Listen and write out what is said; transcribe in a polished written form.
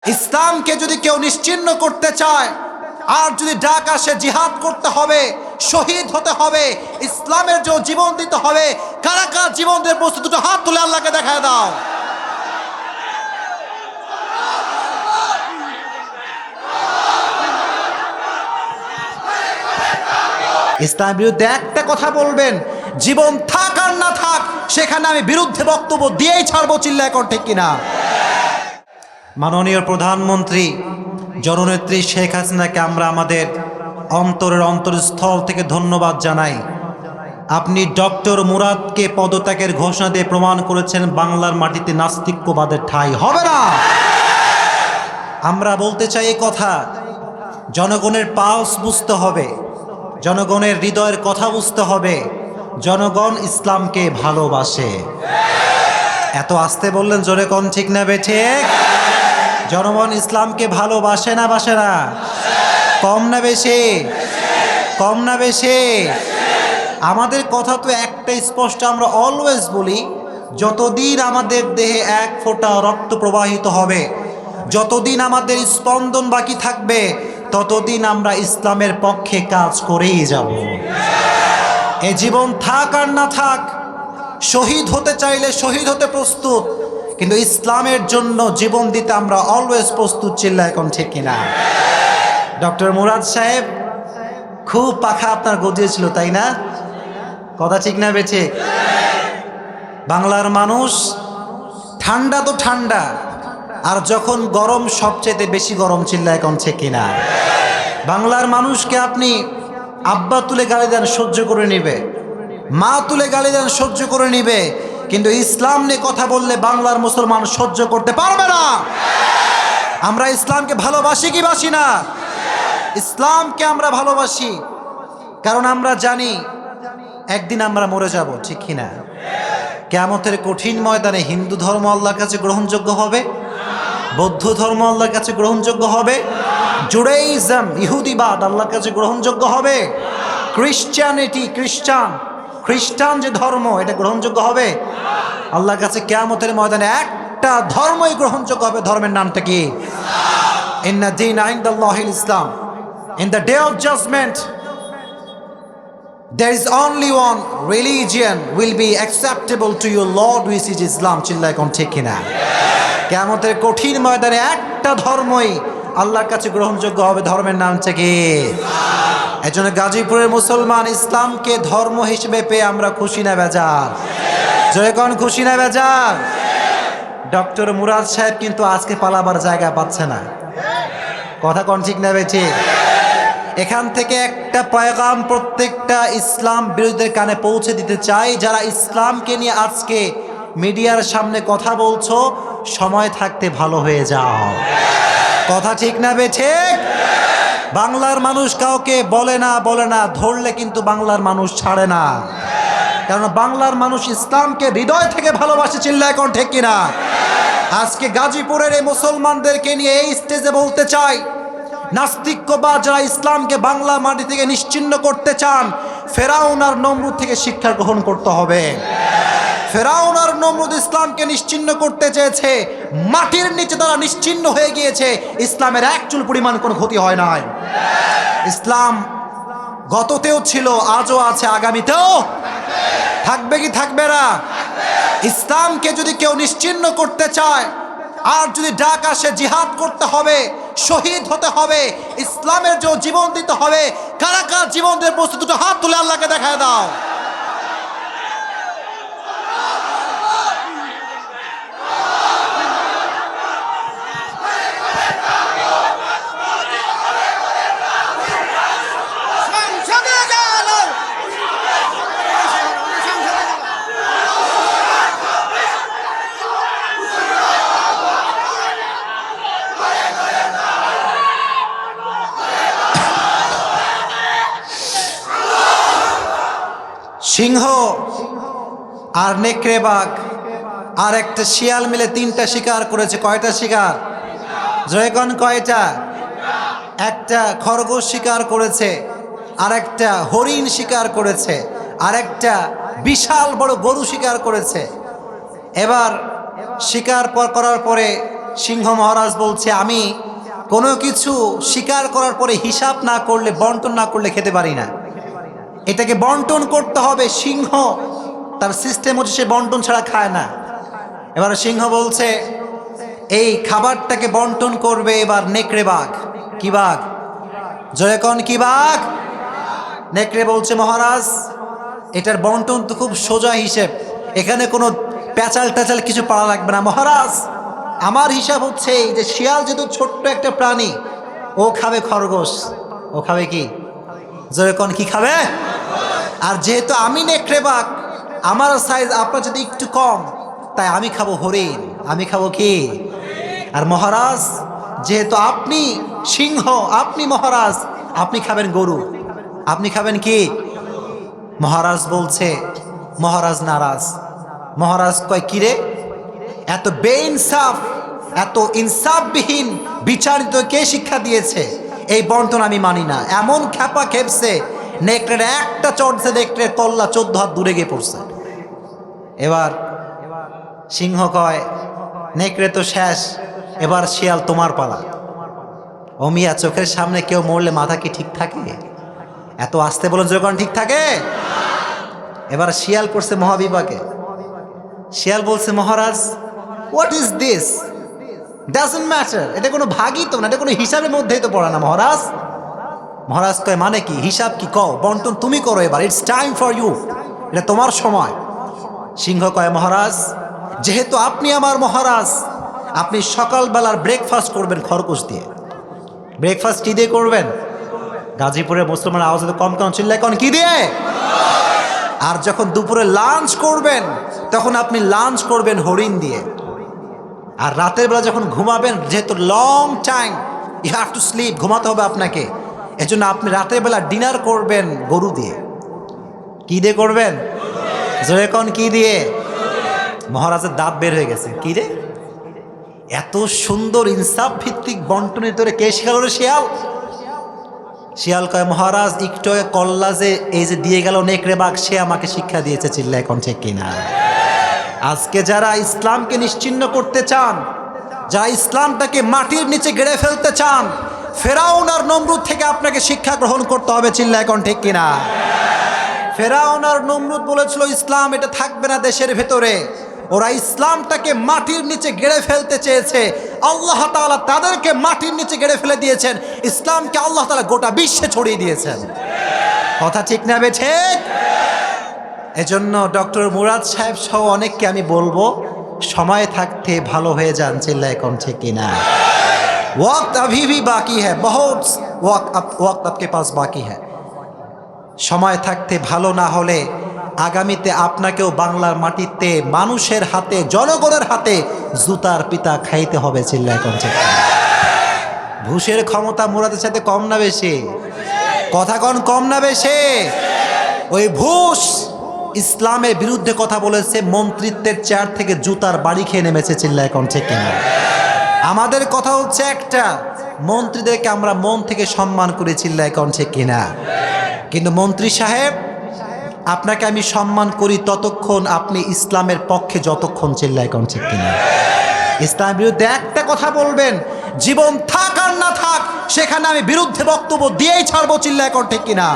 ইসলামকে যদি কেউ নিশ্চিহ্ন করতে চায় আর যদি ডাক আসে জিহাদ করতে হবে, শহীদ হতে হবে, ইসলামের জন্য জীবন দিতে হবে, কারা কারা জীবন দিয়ে প্রস্তুত, দুটো হাত তুলে আল্লাহকে দেখায় দাও। ইসলামের বিরুদ্ধে একটা কথা বলবেন, জীবন থাক আর না থাক সেখানে আমি বিরুদ্ধে বক্তব্য দিয়েই ছাড়বো, চিল্লায় কর ঠিক কিনা। মাননীয় প্রধানমন্ত্রী জননেত্রী শেখ হাসিনাকে আমরা আমাদের অন্তরের অন্তরস্থল থেকে ধন্যবাদ জানাই। আপনি ডক্টর মুরাদকে পদত্যাগের ঘোষণা দিয়ে প্রমাণ করেছেন বাংলার মাটিতে নাস্তিক্যবাদের ঠাঁই হবে না। আমরা বলতে চাই এই কথা, জনগণের পালস বুঝতে হবে, জনগণের হৃদয়ের কথা বুঝতে হবে। জনগণ ইসলামকে ভালোবাসে। এত আস্তে বললেন, জোরে কোন ঠিক না বেঠিক? জনগণ ইসলামকে ভালোবাসে না বাসে না? কম না বেশি? কম না বেশি? আমাদের কথা তো একটা স্পষ্ট, আমরা অলওয়েজ বলি, যতদিন আমাদের দেহে এক ফোঁটা রক্ত প্রবাহিত হবে, যতদিন আমাদের স্পন্দন বাকি থাকবে, ততদিন আমরা ইসলামের পক্ষে কাজ করেই যাব। এ জীবন থাক আর না থাক, শহীদ হতে চাইলে শহীদ হতে প্রস্তুত, কিন্তু ইসলামের জন্য জীবন দিতে আমরা অলওয়েজ প্রস্তুত, চিল্লা এখন ঠিক কিনা। ডক্টর মুরাদ সাহেব, খুব পাখা আপনার গজিয়েছিল তাই না? কথা ঠিক না বেঠে? বাংলার মানুষ ঠান্ডা তো ঠান্ডা, আর যখন গরম সবচেয়ে বেশি গরম, চিল্লা এখন ঠিক কিনা। বাংলার মানুষকে আপনি আব্বা তুলে গালি দেন সহ্য করে নিবে, মা তুলে গালি দেন সহ্য করে নিবে, কিন্তু ইসলাম নিয়ে কথা বললে বাংলার মুসলমান সহ্য করতে পারবে না। আমরা ইসলামকে ভালোবাসি কি বাসি না? ইসলামকে আমরা ভালোবাসি, কারণ আমরা জানি একদিন আমরা মরে যাব, ঠিক কিনা। কিয়ামতের কঠিন ময়দানে হিন্দু ধর্ম আল্লাহর কাছে গ্রহণযোগ্য হবে, বৌদ্ধ ধর্ম আল্লাহর কাছে গ্রহণযোগ্য হবে, জুডাইজম ইহুদিবাদ আল্লাহর কাছে গ্রহণযোগ্য হবে, ক্রিশ্চিয়ানিটি খ্রিস্টান যে ধর্ম এটা গ্রহণযোগ্য হবে আল্লাহর কাছে। কিয়ামতের ময়দানে একটা ধর্মই গ্রহণযোগ্য হবে, ধর্মের নামটা কি? ইন্না দীনা ইনদাল্লাহিল ইসলাম। In the day of judgment, there is only one religion will be acceptable to your Lord, which is Islam. চিল্লায় কোন ঠিক কিনা? কিয়ামতের কঠিন ময়দানে একটা ধর্মই আল্লাহর কাছে গ্রহণযোগ্য হবে, ধর্মের নামটা কি? এজন্য গাজীপুরের মুসলমান ইসলামকে ধর্ম হিসেবে পেয়ে আমরা খুশি না বেজার? জয় কোন খুশি না বেজার? ডক্টর মুরাদ সাহেব কিন্তু আজকে পালাবার জায়গা পাচ্ছে না, কথা কোন ঠিক না বেঠি? এখান থেকে একটা পয়গাম প্রত্যেকটা ইসলাম বিরোধীদের কানে পৌঁছে দিতে চাই, যারা ইসলামকে নিয়ে আজকে মিডিয়ার সামনে কথা বলছো, সময় থাকতে ভালো হয়ে যাও, কথা ঠিক না বেঠিক? বাংলার মানুষ কাউকে বলে না, ধরলে কিন্তু বাংলার মানুষ ছাড়ে না, কারণ বাংলার মানুষ ইসলামকে হৃদয় থেকে ভালোবাসে, চিল্লা এখন ঠিক কিনা। আজকে গাজীপুরের এই মুসলমানদেরকে নিয়ে এই স্টেজে বলতে চাই, নাস্তিক্যবাদ যারা ইসলামকে বাংলা মাটি থেকে নিশ্চিহ্ন করতে চান, ফেরাউন আর নমরুদ থেকে শিক্ষা গ্রহণ করতে হবে। ফেরাউন আর নমরুদ ইসলামকে নিশ্চিহ্ন করতে চেয়েছে, মাটির নিচে তারা নিশ্চিহ্ন হয়ে গিয়েছে, ইসলামের এক চুল পরিমাণ কোনো ক্ষতি হয় নাই। ইসলাম গততেও ছিল, আজও আছে, আগামীতেও থাকবে কি থাকবে না? ইসলামকে যদি কেউ নিশ্চিহ্ন করতে চায় আর যদি ডাক আসে জিহাদ করতে হবে, শহীদ হতে হবে, ইসলামের জন্য জীবন দিতে হবে, কারা কারা জীবন দিয়ে প্রস্তুত, দুটো হাত তুলে আল্লাহকে দেখায় দাও। সিংহ আর নেকড়ে বাঘ আর একটা শিয়াল মিলে তিনটা শিকার করেছে। কয়টা শিকার? জয়গণ কয়টা? একটা খরগোশ শিকার করেছে, আর একটা হরিণ শিকার করেছে, আর একটা বিশাল বড় গরু শিকার করেছে। এবার শিকার করার পরে সিংহ মহারাজ বলছে, আমি কোনো কিছু স্বীকার করার পরে হিসাব না করলে, বন্টন না করলে খেতে পারি না, এটাকে বন্টন করতে হবে। সিংহ তার সিস্টেম হচ্ছে সে বন্টন ছাড়া খায় না। এবার সিংহ বলছে এই খাবারটাকে বন্টন করবে এবার নেকড়ে বাঘ। কি বাঘ? জয় কোন কি বাঘ? নেকড়ে বলছে, মহারাজ এটার বন্টন তো খুব সোজা হিসেব, এখানে কোনো প্যাচাল ট্যাচাল কিছু পাওয়া লাগবে না মহারাজ। আমার হিসাব হচ্ছে এই যে শিয়াল যেহেতু ছোট্ট একটা প্রাণী, ও খাবে খরগোশ। ও খাবে কি? জয় কোন কি খাবে? আর যেহেতু আমি নেকড়ে বাঘ, আমার সাইজ আপনার যদি একটু কম, তাই আমি খাবো হরিণ। আমি খাবো কি? আর মহারাজ যেহেতু আপনি সিংহ, আপনি মহারাজ, আপনি খাবেন গরু। আপনি খাবেন কি? মহারাজ বলছে, মহারাজ নারাজ। মহারাজ কয়, কিরে এত বেইনসাফ, এত ইনসাফবিহীন বিচারিত কে শিক্ষা দিয়েছে? এই বন্টন আমি মানি না। এমন খ্যাপা খেপছে, নেকড়ের একটা চড়ছে, নেকড়ের তল্লা 14 হাত দূরে গিয়ে পড়ছে। এবার সিংহ কয়, নেকড়ে তো শেষ, এবার শিয়াল তোমার পালা। ও মিয়া, চোখের সামনে কেউ মরলে মাথা কি ঠিক থাকে? এত আস্তে বলুন যখন ঠিক থাকে। এবার শিয়াল করছে মহাবিবাকে। শিয়াল বলছে, মহারাজ what is this, doesn't matter, এটা কোনো ভাগই তো না, এটা কোনো হিসাবের মধ্যেই তো পড়ে না মহারাজ। মহারাজ কয়, মানে কি? হিসাব কি? কও, বন্টন তুমি করো এবার, ইটস টাইম ফর ইউ, এটা তোমার সময়। সিংহ কয়, মহারাজ যেহেতু আপনি আমার মহারাজ, আপনি সকালবেলার ব্রেকফাস্ট করবেন খরগোশ দিয়ে। ব্রেকফাস্ট কি দিয়ে করবেন? গাজীপুরের মুসলমান আওয়াজ কম কম চিল্লায় কোন কি দিয়ে? আর যখন দুপুরে লাঞ্চ করবেন, তখন আপনি লাঞ্চ করবেন হরিণ দিয়ে। আর রাতের বেলা যখন ঘুমাবেন, যেহেতু long time you have to sleep, ঘুমাতে হবে আপনাকে, এজন্য আপনি রাতের বেলা ডিনার করবেন গরু দিয়ে। কি দিয়ে করবেন? জোরে কোন কি দিয়ে? মহারাজের দাঁত বের হয়ে গেছে। কি রে, এত সুন্দর ইনসাফ ভিত্তিক বন্টনের তোরে কে শিখালো রে শিয়াল? শিয়াল কয়, মহারাজ একটু কল্লা যে এই যে দিয়ে গেল নেকড়ে বাঘ, সে আমাকে শিক্ষা দিয়েছে। চিল্লা এখন ঠিক কিনা? আজকে যারা ইসলামকে নিশ্চিহ্ন করতে চান, যারা ইসলামটাকে মাটির নিচে গেড়ে ফেলতে চান, ফেরাউন আর নমরুদ থেকে আপনাকে শিক্ষা গ্রহণ করতে হবে। চিল্লা এখন ঠিক কিনা? ফেরাউন আর নমরুদ বলেছিল ইসলাম এটা থাকবে না দেশের ভেতরে, ওরা ইসলামটাকে মাটির নিচে গেড়ে ফেলতে চেয়েছে। আল্লাহ তাআলা তাদেরকে মাটির নিচে গেড়ে ফেলে দিয়েছেন, ইসলামকে আল্লাহ তাআলা গোটা বিশ্বে ছড়িয়ে দিয়েছেন। কথা ঠিক না বেঠে? এজন্য ডক্টর মুরাদ সাহেব সহ অনেককে আমি বলবো, সময় থাকতে ভালো হয়ে যান। চিল্লায় কম ঠিক কিনা? ওয়াক্ত अभी भी बाकी है, बहुत वक्त आपके पास बाकी है। সময় থাকতে ভালো না হলে আগামীতে আপনাকেও বাংলার মাটিতে মানুষের হাতে, জনগণের হাতে জুতার পিতা খাইতে হবে। চিল্লায় কম ঠিক কিনা? ঘুষের ক্ষমতা মুরাদের সাথে কম না বেশি? কথা কন কম না বেশি? ওই ঘুষ ইসলামের বিরুদ্ধে কথা বলেছে, মন্ত্রিত্বের চেয়ার থেকে জুতার বাড়ি খেয়ে নেমেছে। চিল্লায় কম ঠিক কিনা? আমাদের কথা হচ্ছে একটা, মন্ত্রীদেরকে আমরা মন থেকে সম্মান করে। চিল্লায় কম ঠিক কিনা? কিন্তু মন্ত্রী সাহেব, আপনাকে আমি সম্মান করি ততক্ষণ আপনি ইসলামের পক্ষে যতক্ষণ। চিল্লায় কম ঠিক কিনা? ইসলামের বিরুদ্ধে একটা কথা বলবেন, জীবন থাক আর না থাক, সেখানে আমি বিরুদ্ধে বক্তব্য দিয়েই ছাড়বো। চিল্লায় কম ঠিক কিনা?